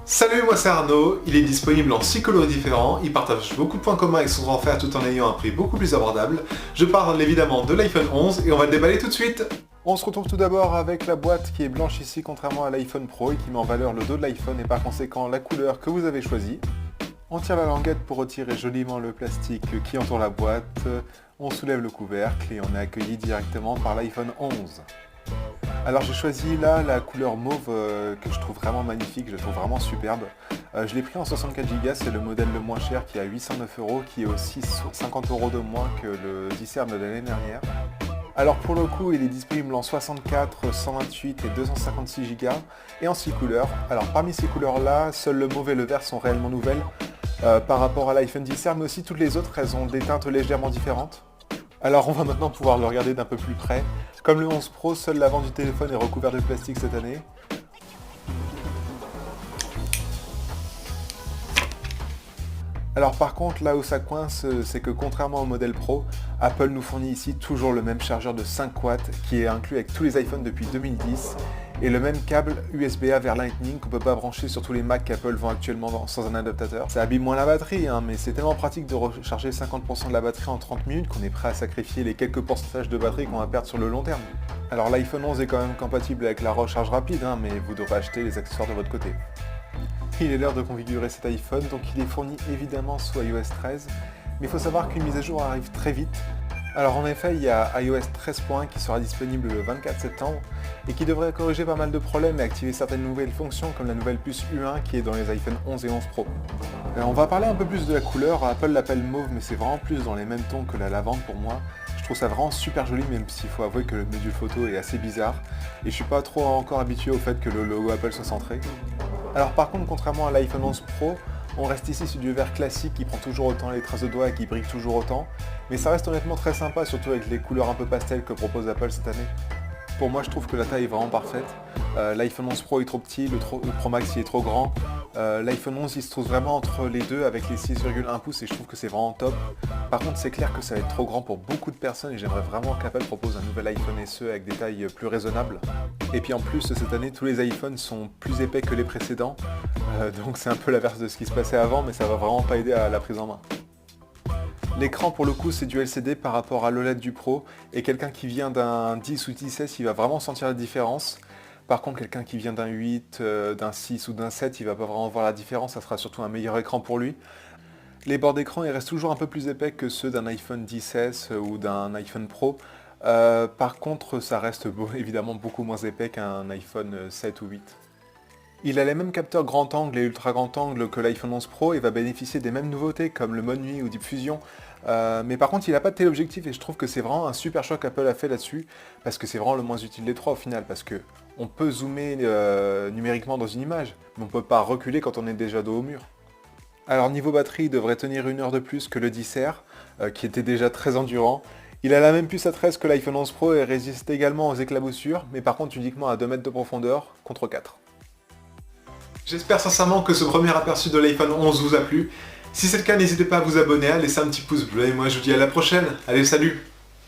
Salut, moi c'est Arnaud, il est disponible en 6 coloris différents, il partage beaucoup de points communs avec son grand frère tout en ayant un prix beaucoup plus abordable. Je parle évidemment de l'iPhone 11 et on va le déballer tout de suite. On se retrouve tout d'abord avec la boîte qui est blanche ici contrairement à l'iPhone Pro et qui met en valeur le dos de l'iPhone et par conséquent la couleur que vous avez choisie. On tire la languette pour retirer joliment le plastique qui entoure la boîte, on soulève le couvercle et on est accueilli directement par l'iPhone 11. Alors j'ai choisi là la couleur mauve que je trouve vraiment magnifique, je la trouve vraiment superbe. Je l'ai pris en 64 Go, c'est le modèle le moins cher qui est à 809€, qui est aussi 50€ de moins que le 10R de l'année dernière. Alors pour le coup il est disponible en 64, 128 et 256 Go et en 6 couleurs. Alors parmi ces couleurs là, seul le mauve et le vert sont réellement nouvelles par rapport à l'iPhone 10R, mais aussi toutes les autres elles ont des teintes légèrement différentes. Alors on va maintenant pouvoir le regarder d'un peu plus près. Comme le 11 Pro, seul l'avant du téléphone est recouvert de plastique cette année. Alors par contre, là où ça coince, c'est que contrairement au modèle Pro, Apple nous fournit ici toujours le même chargeur de 5 watts qui est inclus avec tous les iPhones depuis 2010 et le même câble USB-A vers Lightning qu'on peut pas brancher sur tous les Mac qu'Apple vend actuellement sans un adaptateur. Ça abîme moins la batterie, mais c'est tellement pratique de recharger 50% de la batterie en 30 minutes qu'on est prêt à sacrifier les quelques pourcentages de batterie qu'on va perdre sur le long terme. Alors l'iPhone 11 est quand même compatible avec la recharge rapide, mais vous devrez acheter les accessoires de votre côté. Il est l'heure de configurer cet iPhone, donc il est fourni évidemment sous iOS 13, mais il faut savoir qu'une mise à jour arrive très vite. Alors en effet, il y a iOS 13.1 qui sera disponible le 24 septembre et qui devrait corriger pas mal de problèmes et activer certaines nouvelles fonctions comme la nouvelle puce U1 qui est dans les iPhone 11 et 11 Pro. On va parler un peu plus de la couleur, Apple l'appelle mauve mais c'est vraiment plus dans les mêmes tons que la lavande pour moi. Je trouve ça vraiment super joli même s'il faut avouer que le module photo est assez bizarre et je suis pas trop encore habitué au fait que le logo Apple soit centré. Alors par contre, contrairement à l'iPhone 11 Pro, on reste ici sur du vert classique qui prend toujours autant les traces de doigts et qui brille toujours autant, mais ça reste honnêtement très sympa, surtout avec les couleurs un peu pastel que propose Apple cette année. Pour moi, je trouve que la taille est vraiment parfaite. L'iPhone 11 Pro est trop petit, le Pro Max il est trop grand. L'iPhone 11 il se trouve vraiment entre les deux avec les 6,1 pouces et je trouve que c'est vraiment top. Par contre, c'est clair que ça va être trop grand pour beaucoup de personnes et j'aimerais vraiment qu'Apple propose un nouvel iPhone SE avec des tailles plus raisonnables. Et puis en plus, cette année, tous les iPhones sont plus épais que les précédents. Donc c'est un peu l'inverse de ce qui se passait avant, mais ça va vraiment pas aider à la prise en main. L'écran pour le coup c'est du LCD par rapport à l'OLED du Pro et quelqu'un qui vient d'un 10 ou 10S il va vraiment sentir la différence. Par contre quelqu'un qui vient d'un 8, d'un 6 ou d'un 7 il va pas vraiment voir la différence, ça sera surtout un meilleur écran pour lui. Les bords d'écran ils restent toujours un peu plus épais que ceux d'un iPhone 10S ou d'un iPhone Pro. Par contre ça reste évidemment beaucoup moins épais qu'un iPhone 7 ou 8. Il a les mêmes capteurs grand angle et ultra grand angle que l'iPhone 11 Pro et va bénéficier des mêmes nouveautés comme le mode nuit ou Deep Fusion. Mais par contre il n'a pas de téléobjectif et je trouve que c'est vraiment un super choix qu'Apple a fait là-dessus parce que c'est vraiment le moins utile des trois au final parce que on peut zoomer numériquement dans une image mais on ne peut pas reculer quand on est déjà dos au mur. Alors niveau batterie il devrait tenir 1 heure de plus que le 10R qui était déjà très endurant. Il a la même puce A13 que l'iPhone 11 Pro et résiste également aux éclaboussures mais par contre uniquement à 2 mètres de profondeur contre 4. J'espère sincèrement que ce premier aperçu de l'iPhone 11 vous a plu. Si c'est le cas, n'hésitez pas à vous abonner, à laisser un petit pouce bleu et moi je vous dis à la prochaine. Allez, salut!